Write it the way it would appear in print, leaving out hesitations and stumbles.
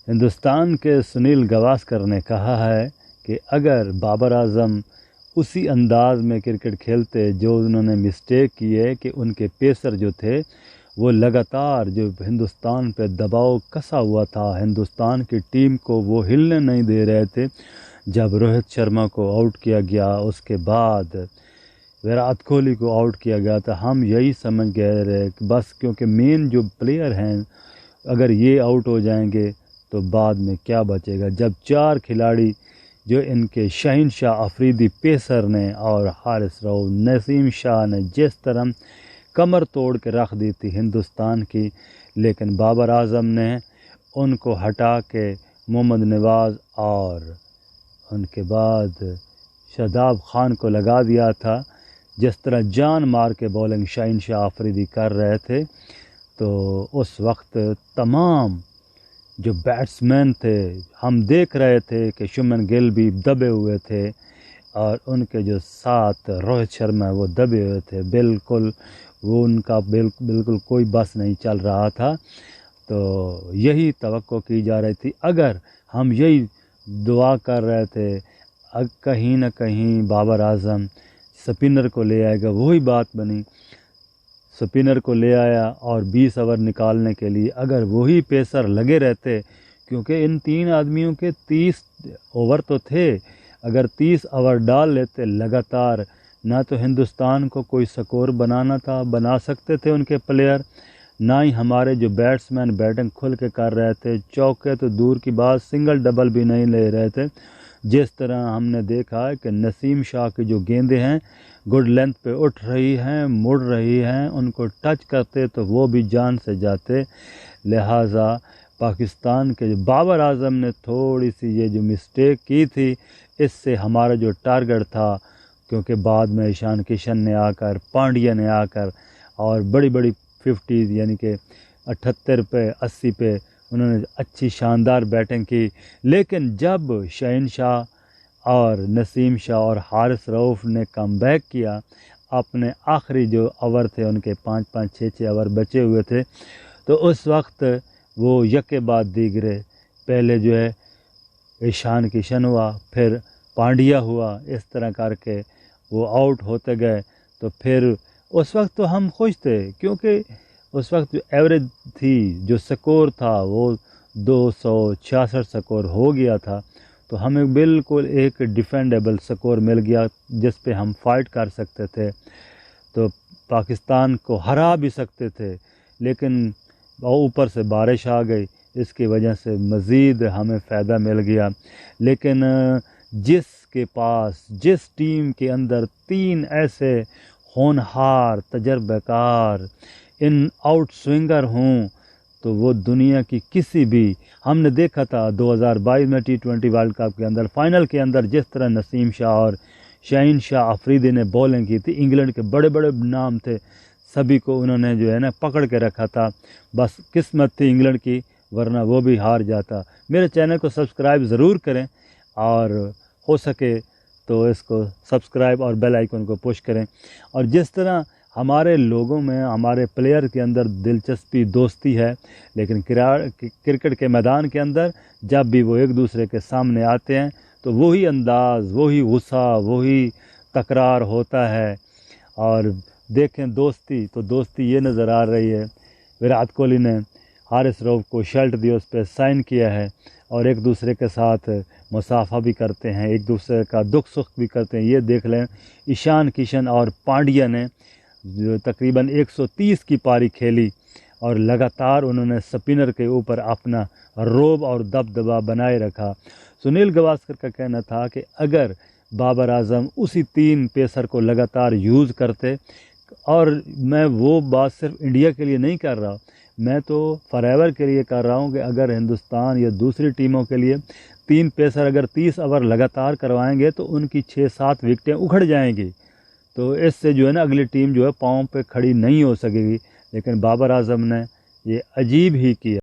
ہندوستان کے سنیل گواسکر نے کہا ہے کہ اگر بابر اعظم اسی انداز میں کرکٹ کھیلتے جو انہوں نے مسٹیک کی ہے کہ ان کے پیسر جو تھے وہ لگاتار جو ہندوستان پہ دباؤ کسا ہوا تھا، ہندوستان کی ٹیم کو وہ ہلنے نہیں دے رہے تھے، جب روہت شرما کو آؤٹ کیا گیا، اس کے بعد وراٹ کوہلی کو آؤٹ کیا گیا تھا، ہم یہی سمجھ گئے رہے کہ بس کیونکہ مین جو پلیئر ہیں اگر یہ آؤٹ ہو جائیں گے تو بعد میں کیا بچے گا، جب چار کھلاڑی جو ان کے شہنشاہ افریدی پیسر نے اور حارث رؤف، نسیم شاہ نے جس طرح کمر توڑ کے رکھ دی تھی ہندوستان کی، لیکن بابر اعظم نے ان کو ہٹا کے محمد نواز اور ان کے بعد شاداب خان کو لگا دیا تھا، جس طرح جان مار کے بولنگ شہنشاہ افریدی کر رہے تھے، تو اس وقت تمام جو بیٹسمین تھے ہم دیکھ رہے تھے کہ شمن گل بھی دبے ہوئے تھے اور ان کے جو ساتھ روہت شرما وہ دبے ہوئے تھے، بالکل وہ ان کا بالکل کوئی بس نہیں چل رہا تھا۔ تو یہی توقع کی جا رہی تھی، اگر ہم یہی دعا کر رہے تھے کہیں نہ کہیں بابر اعظم سپنر کو لے آئے گا، وہی بات بنی، سپنر کو لے آیا اور 20 اوور نکالنے کے لیے اگر وہی پیسر لگے رہتے، کیونکہ ان تین آدمیوں کے 30 اوور تو تھے، اگر 30 اوور ڈال لیتے لگاتار، نہ تو ہندوستان کو کوئی سکور بنانا تھا، بنا سکتے تھے ان کے پلیئر، نہ ہی ہمارے جو بیٹسمین بیٹنگ کھل کے کر رہے تھے، چوکے تو دور کی بات سنگل ڈبل بھی نہیں لے رہے تھے، جس طرح ہم نے دیکھا ہے کہ نسیم شاہ کی جو گیندیں ہیں گڈ لینتھ پہ اٹھ رہی ہیں، مڑ رہی ہیں، ان کو ٹچ کرتے تو وہ بھی جان سے جاتے، لہٰذا پاکستان کے جو بابر اعظم نے تھوڑی سی یہ جو مسٹیک کی تھی، اس سے ہمارا جو ٹارگٹ تھا، کیونکہ بعد میں ایشان کشن نے آ کر، پانڈیا نے آ کر اور بڑی بڑی 50 یعنی کہ 78 پہ 80 پہ انہوں نے اچھی شاندار بیٹنگ کی، لیکن جب شہنشاہ اور نسیم شاہ اور حارث رؤف نے کم بیک کیا، اپنے آخری جو اوور تھے ان کے 5 6 اوور بچے ہوئے تھے، تو اس وقت وہ یکے بعد دیگرے، پہلے جو ہے ایشان کشن ہوا، پھر پانڈیا ہوا، اس طرح کر کے وہ آؤٹ ہوتے گئے، تو پھر اس وقت تو ہم خوش تھے، کیونکہ اس وقت جو ایوریج تھی، جو سکور تھا وہ 266 سکور ہو گیا تھا، تو ہمیں بالکل ایک ڈیفینڈیبل سکور مل گیا جس پہ ہم فائٹ کر سکتے تھے، تو پاکستان کو ہرا بھی سکتے تھے، لیکن اوپر سے بارش آ گئی، اس کی وجہ سے مزید ہمیں فائدہ مل گیا، لیکن جس کے پاس، جس ٹیم کے اندر 3 ایسے ہونہار، تجربہ کار، ان آؤٹ سوئنگر ہوں، تو وہ دنیا کی کسی بھی، ہم نے دیکھا تھا 2022 میں T20 ورلڈ کپ کے اندر فائنل کے اندر جس طرح نسیم شاہ اور شہنشاہ افریدی نے بولنگ کی تھی، انگلینڈ کے بڑے بڑے نام تھے، سبھی کو انہوں نے جو ہے نا پکڑ کے رکھا تھا، بس قسمت تھی انگلینڈ کی، ورنہ وہ بھی ہار جاتا۔ میرے چینل کو سبسکرائب ضرور کریں، اور ہو سکے تو اس کو سبسکرائب اور بیل آئیکن کو پش کریں، اور جس طرح ہمارے لوگوں میں، ہمارے پلیئر کے اندر دلچسپی، دوستی ہے، لیکن کرکٹ کے میدان کے اندر جب بھی وہ ایک دوسرے کے سامنے آتے ہیں تو وہی انداز، وہی غصہ، وہی تکرار ہوتا ہے، اور دیکھیں دوستی تو دوستی یہ نظر آ رہی ہے، وراٹ کوہلی نے حارث رؤف کو شرٹ دی، اس پہ سائن کیا ہے، اور ایک دوسرے کے ساتھ مصافحہ بھی کرتے ہیں، ایک دوسرے کا دکھ سکھ بھی کرتے ہیں۔ یہ دیکھ لیں ایشان کشن اور پانڈیا نے جو تقریباً 130 کی پاری کھیلی، اور لگاتار انہوں نے سپنر کے اوپر اپنا روب اور دبدبہ بنائے رکھا۔ سنیل گواسکر کا کہنا تھا کہ اگر بابر اعظم اسی 3 پیسر کو لگاتار یوز کرتے، اور میں وہ بات صرف انڈیا کے لیے نہیں کر رہا، میں تو فار ایور کے لیے کر رہا ہوں کہ اگر ہندوستان یا دوسری ٹیموں کے لیے 3 پیسر اگر 30 اوور لگاتار کروائیں گے تو ان کی 6-7 وکٹیں اکھڑ جائیں گی، تو اس سے جو ہے نا اگلی ٹیم جو ہے پاؤں پہ کھڑی نہیں ہو سکے گی، لیکن بابر اعظم نے یہ عجیب ہی کیا۔